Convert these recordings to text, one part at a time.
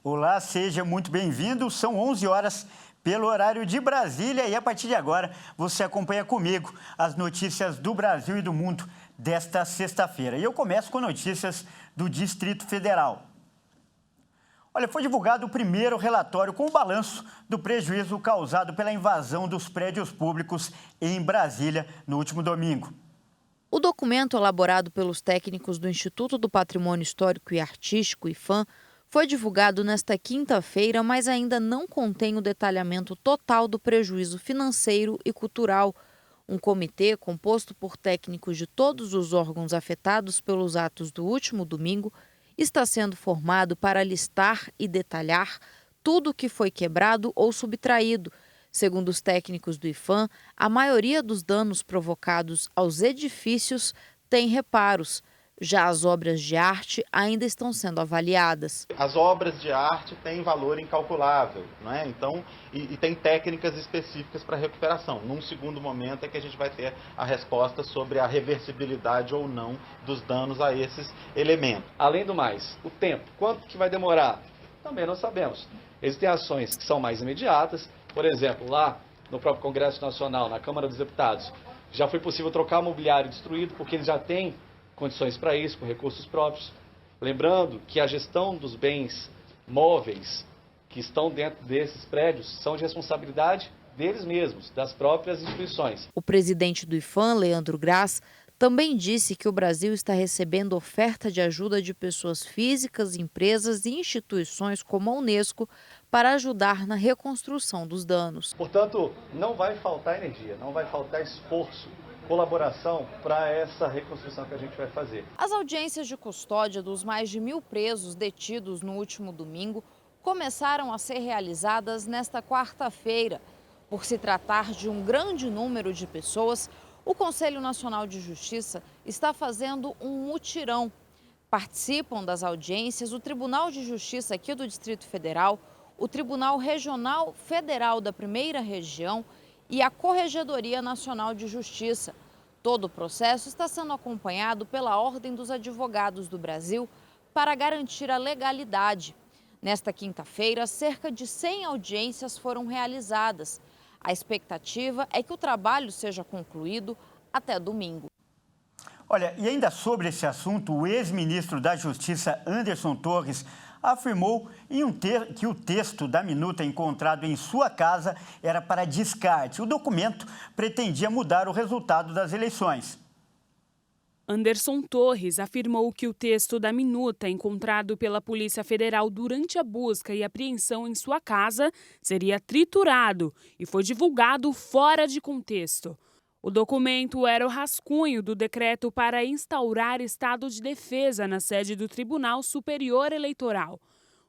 Olá, seja muito bem-vindo. São 11 horas pelo horário de Brasília e a partir de agora você acompanha comigo as notícias do Brasil e do mundo desta sexta-feira. E eu começo com notícias do Distrito Federal. Olha, foi divulgado o primeiro relatório com o balanço do prejuízo causado pela invasão dos prédios públicos em Brasília no último domingo. O documento elaborado pelos técnicos do Instituto do Patrimônio Histórico e Artístico, IPHAN, foi divulgado nesta quinta-feira, mas ainda não contém o detalhamento total do prejuízo financeiro e cultural. Um comitê composto por técnicos de todos os órgãos afetados pelos atos do último domingo está sendo formado para listar e detalhar tudo o que foi quebrado ou subtraído. Segundo os técnicos do IPHAN, a maioria dos danos provocados aos edifícios tem reparos. Já as obras de arte ainda estão sendo avaliadas. As obras de arte têm valor incalculável, não é? Então, e tem técnicas específicas para recuperação. Num segundo momento é que a gente vai ter a resposta sobre a reversibilidade ou não dos danos a esses elementos. Além do mais, o tempo, quanto que vai demorar? Também não sabemos. Existem ações que são mais imediatas, por exemplo, lá no próprio Congresso Nacional, na Câmara dos Deputados, já foi possível trocar o mobiliário destruído porque eles já têm condições para isso, com recursos próprios. Lembrando que a gestão dos bens móveis que estão dentro desses prédios são de responsabilidade deles mesmos, das próprias instituições. O presidente do IPHAN, Leandro Graz, também disse que o Brasil está recebendo oferta de ajuda de pessoas físicas, empresas e instituições como a Unesco para ajudar na reconstrução dos danos. Portanto, não vai faltar energia, não vai faltar esforço, colaboração para essa reconstrução que a gente vai fazer. As audiências de custódia dos mais de 1.000 presos detidos no último domingo começaram a ser realizadas nesta quarta-feira. Por se tratar de um grande número de pessoas, o Conselho Nacional de Justiça está fazendo um mutirão. Participam das audiências o Tribunal de Justiça aqui do Distrito Federal, o Tribunal Regional Federal da Primeira Região e a Corregedoria Nacional de Justiça. Todo o processo está sendo acompanhado pela Ordem dos Advogados do Brasil para garantir a legalidade. Nesta quinta-feira, cerca de 100 audiências foram realizadas. A expectativa é que o trabalho seja concluído até domingo. Olha, e ainda sobre esse assunto, o ex-ministro da Justiça, Anderson Torres, afirmou que o texto da minuta encontrado em sua casa era para descarte. O documento pretendia mudar o resultado das eleições. Anderson Torres afirmou que o texto da minuta encontrado pela Polícia Federal durante a busca e apreensão em sua casa seria triturado e foi divulgado fora de contexto. O documento era o rascunho do decreto para instaurar estado de defesa na sede do Tribunal Superior Eleitoral.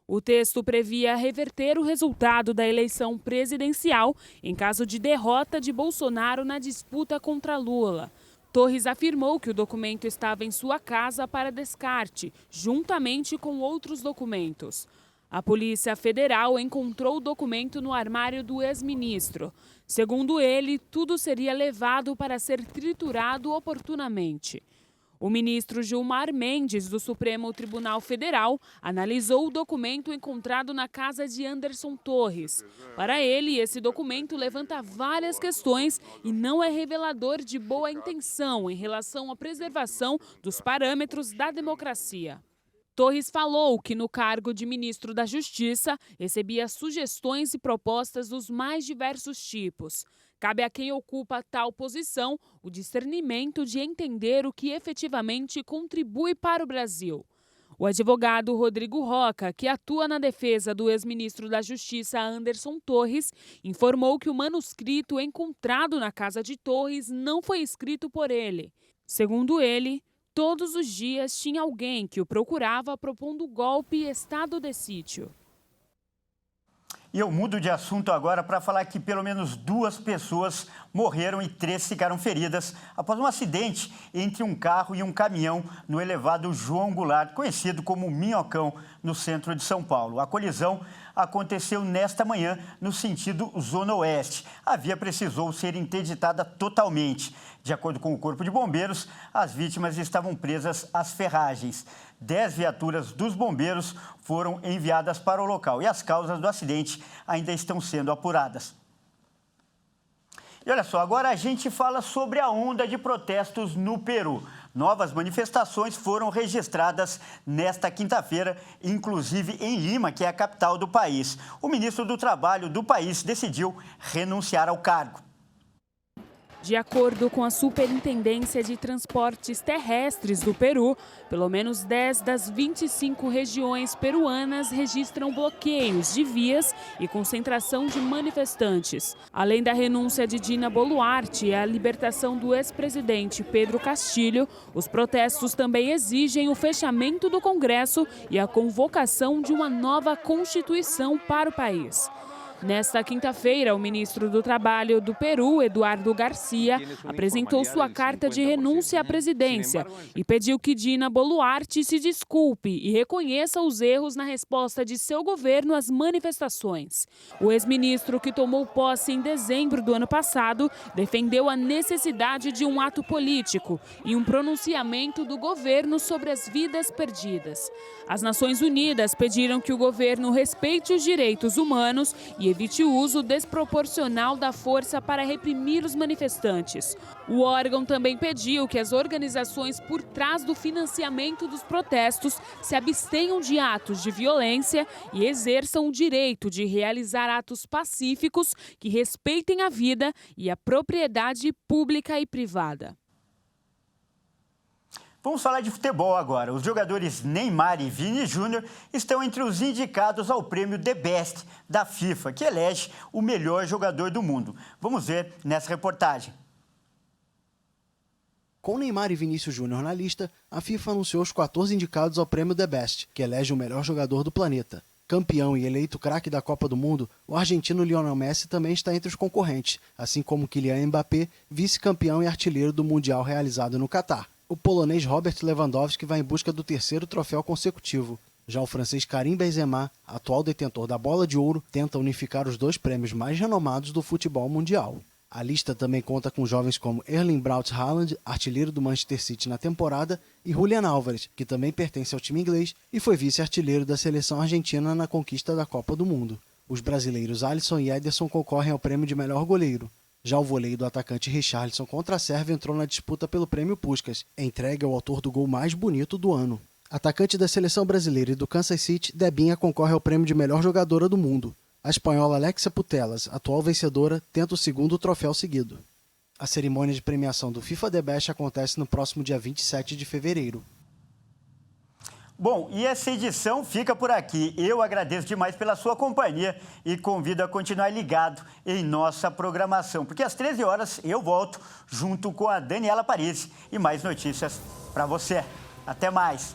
O texto previa reverter o resultado da eleição presidencial em caso de derrota de Bolsonaro na disputa contra Lula. Torres afirmou que o documento estava em sua casa para descarte, juntamente com outros documentos. A Polícia Federal encontrou o documento no armário do ex-ministro. Segundo ele, tudo seria levado para ser triturado oportunamente. O ministro Gilmar Mendes, do Supremo Tribunal Federal, analisou o documento encontrado na casa de Anderson Torres. Para ele, esse documento levanta várias questões e não é revelador de boa intenção em relação à preservação dos parâmetros da democracia. Torres falou que, no cargo de ministro da Justiça, recebia sugestões e propostas dos mais diversos tipos. Cabe a quem ocupa tal posição o discernimento de entender o que efetivamente contribui para o Brasil. O advogado Rodrigo Roca, que atua na defesa do ex-ministro da Justiça Anderson Torres, informou que o manuscrito encontrado na casa de Torres não foi escrito por ele. Segundo ele, todos os dias tinha alguém que o procurava propondo golpe e estado de sítio. E eu mudo de assunto agora para falar que pelo menos 2 pessoas morreram e 3 ficaram feridas após um acidente entre um carro e um caminhão no elevado João Goulart, conhecido como Minhocão, no centro de São Paulo. A colisão aconteceu nesta manhã no sentido Zona Oeste. A via precisou ser interditada totalmente. De acordo com o Corpo de Bombeiros, as vítimas estavam presas às ferragens. 10 viaturas dos bombeiros foram enviadas para o local e as causas do acidente ainda estão sendo apuradas. E olha só, agora a gente fala sobre a onda de protestos no Peru. Novas manifestações foram registradas nesta quinta-feira, inclusive em Lima, que é a capital do país. O ministro do Trabalho do país decidiu renunciar ao cargo. De acordo com a Superintendência de Transportes Terrestres do Peru, pelo menos 10 das 25 regiões peruanas registram bloqueios de vias e concentração de manifestantes. Além da renúncia de Dina Boluarte e a libertação do ex-presidente Pedro Castilho, os protestos também exigem o fechamento do Congresso e a convocação de uma nova Constituição para o país. Nesta quinta-feira, o ministro do Trabalho do Peru, Eduardo Garcia, apresentou sua carta de renúncia à presidência e pediu que Dina Boluarte se desculpe e reconheça os erros na resposta de seu governo às manifestações. O ex-ministro, que tomou posse em dezembro do ano passado, defendeu a necessidade de um ato político e um pronunciamento do governo sobre as vidas perdidas. As Nações Unidas pediram que o governo respeite os direitos humanos e evite o uso desproporcional da força para reprimir os manifestantes. O órgão também pediu que as organizações por trás do financiamento dos protestos se abstenham de atos de violência e exerçam o direito de realizar atos pacíficos que respeitem a vida e a propriedade pública e privada. Vamos falar de futebol agora. Os jogadores Neymar e Vini Júnior estão entre os indicados ao prêmio The Best da FIFA, que elege o melhor jogador do mundo. Vamos ver nessa reportagem. Com Neymar e Vinícius Júnior na lista, a FIFA anunciou os 14 indicados ao prêmio The Best, que elege o melhor jogador do planeta. Campeão e eleito craque da Copa do Mundo, o argentino Lionel Messi também está entre os concorrentes, assim como Kylian Mbappé, vice-campeão e artilheiro do Mundial realizado no Catar. O polonês Robert Lewandowski vai em busca do terceiro troféu consecutivo. Já o francês Karim Benzema, atual detentor da Bola de Ouro, tenta unificar os dois prêmios mais renomados do futebol mundial. A lista também conta com jovens como Erling Braut Haaland, artilheiro do Manchester City na temporada, e Julián Álvares, que também pertence ao time inglês e foi vice-artilheiro da seleção argentina na conquista da Copa do Mundo. Os brasileiros Alisson e Ederson concorrem ao prêmio de melhor goleiro. Já o voleio do atacante Richarlison contra a Sérvia entrou na disputa pelo prêmio Puskás, entregue ao autor do gol mais bonito do ano. Atacante da seleção brasileira e do Kansas City, Debinha concorre ao prêmio de melhor jogadora do mundo. A espanhola Alexia Putellas, atual vencedora, tenta o segundo troféu seguido. A cerimônia de premiação do FIFA The Best acontece no próximo dia 27 de fevereiro. Bom, e essa edição fica por aqui. Eu agradeço demais pela sua companhia e convido a continuar ligado em nossa programação, porque às 13 horas eu volto junto com a Daniela Paris e mais notícias para você. Até mais!